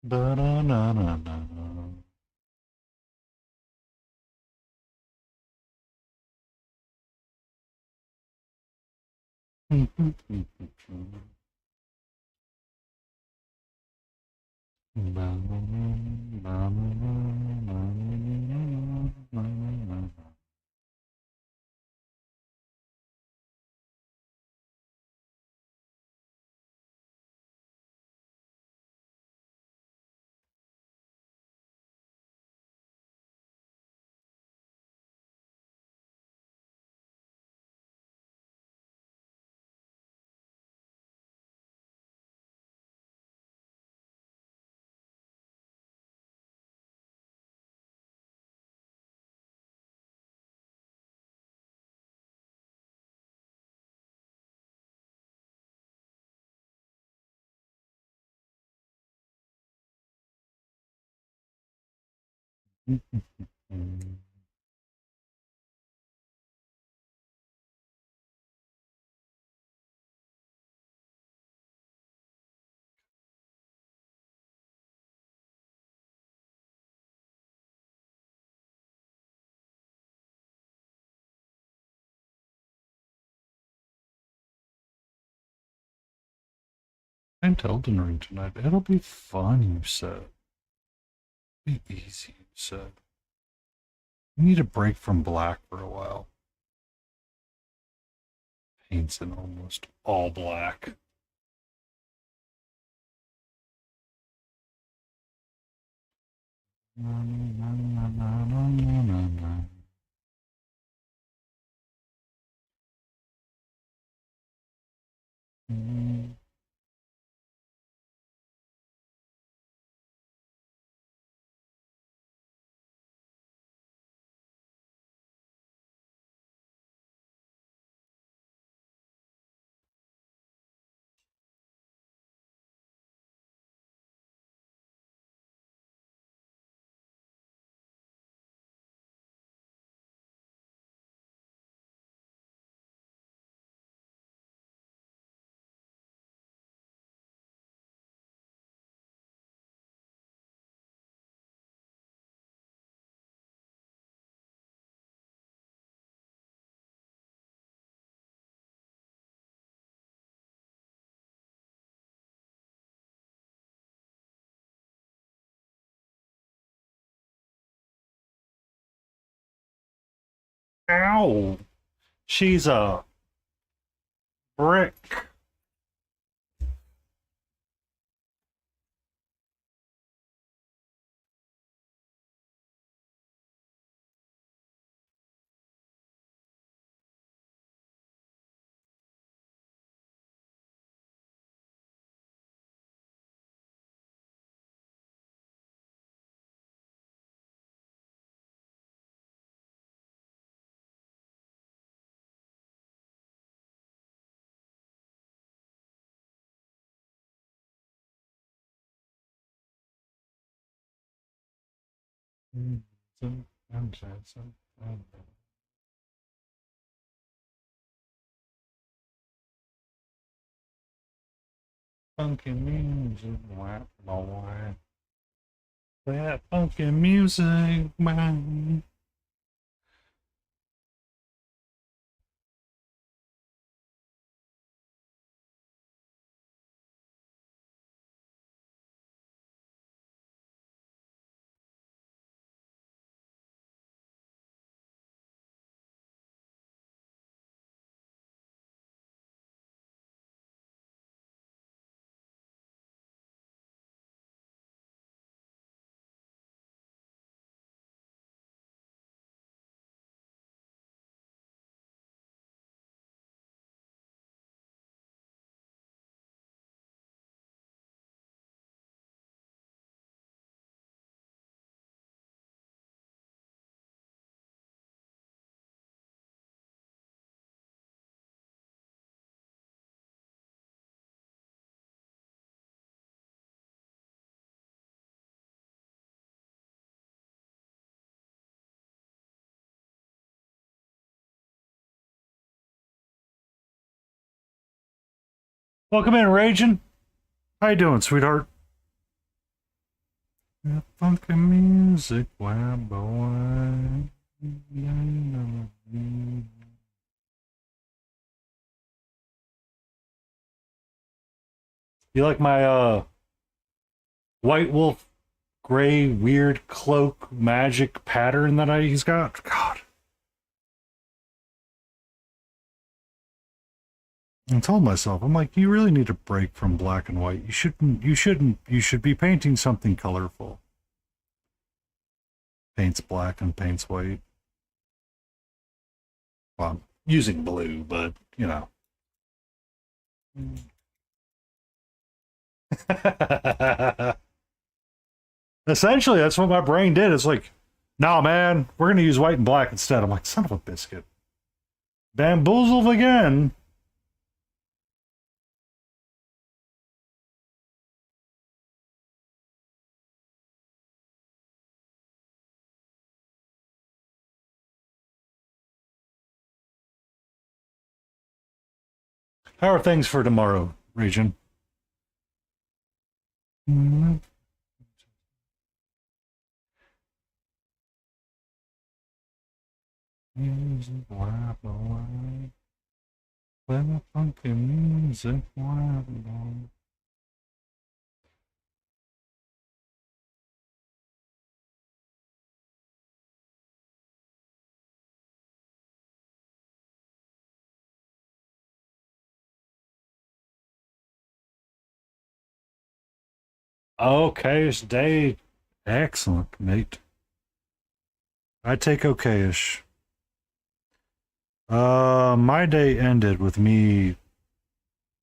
Ba-da-na-na-na. And Elden Ring tonight. It'll be fun, you said. Be easy, you said. You need a break from black for a while. Paints in almost all black. Ow! She's a brick. Funky music, white boy. That funky music, man. Welcome in, Raging. How you doing, sweetheart? That funky music, wild boy. You like my White Wolf gray weird cloak magic pattern that he's got? God. I told myself, I'm like, you really need a break from black and white. You should be painting something colorful. Paints black and paints white. Well, I'm using blue, but you know. Essentially, that's what my brain did. It's like, nah, man, we're gonna use white and black instead. I'm like, son of a biscuit. Bamboozled again. How are things for tomorrow, Region? Music, wild boy. Play the funky music, wild boy. Okayish day. Excellent, mate. I take okayish. My day ended with me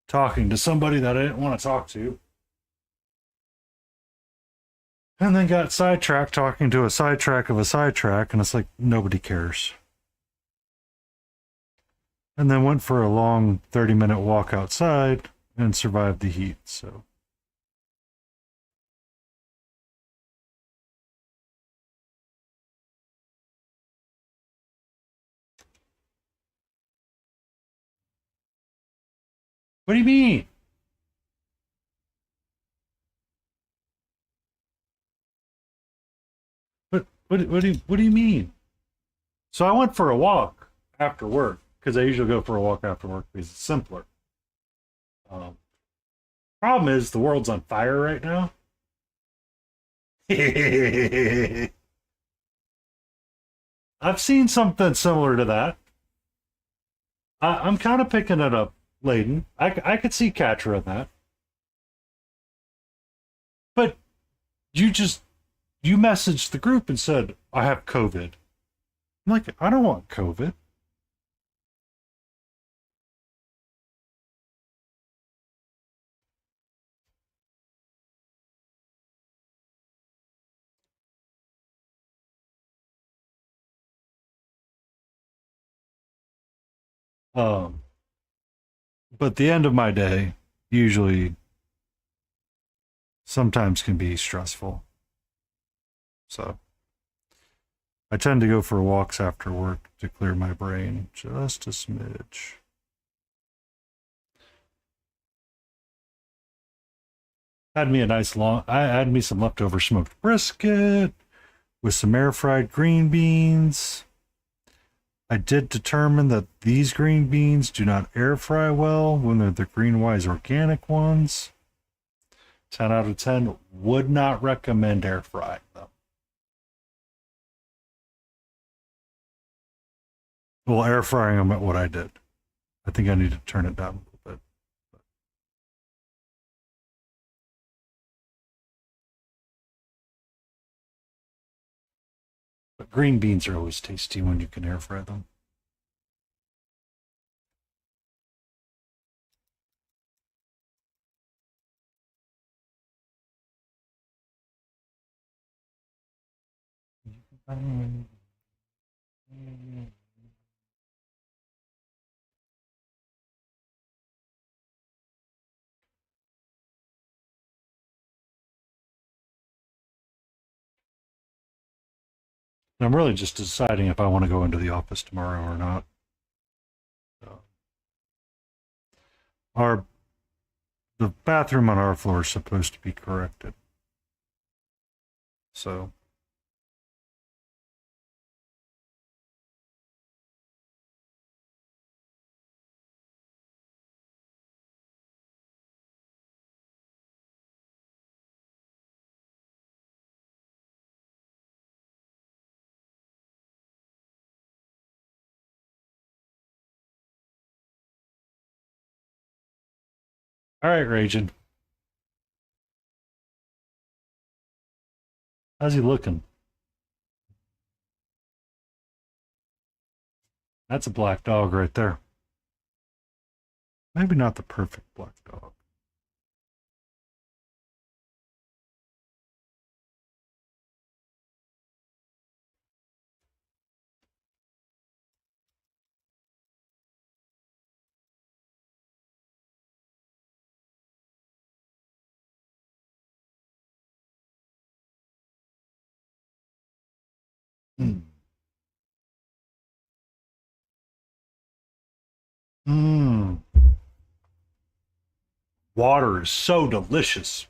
talking to somebody that I didn't want to talk to. And then got sidetracked talking to a sidetrack of a sidetrack, and it's like nobody cares. And then went for a long 30-minute walk outside and survived the heat, so. What do you mean? What do you mean? So I went for a walk after work because I usually go for a walk after work because it's simpler. Um, Problem is the world's on fire right now. I've seen something similar to that. I'm kind of picking it up, Layden. I could see Catcher in that, but you just you messaged the group and said I have COVID. I'm like, I don't want COVID. Um, but the end of my day usually sometimes can be stressful. So I tend to go for walks after work to clear my brain just a smidge. I had me some leftover smoked brisket with some air fried green beans. I did determine that these green beans do not air fry well when they're the Greenwise organic ones. 10 out of 10 would not recommend air frying them. Well, air frying them at what I did. I think I need to turn it down a little bit. But green beans are always tasty when you can air fry them. I'm really just deciding if I want to go into the office tomorrow or not. So, our the bathroom on our floor is supposed to be corrected. So. All right, Raging. How's he looking? That's a black dog right there. Maybe not the perfect black dog. Mm. Mmm. Water is so delicious.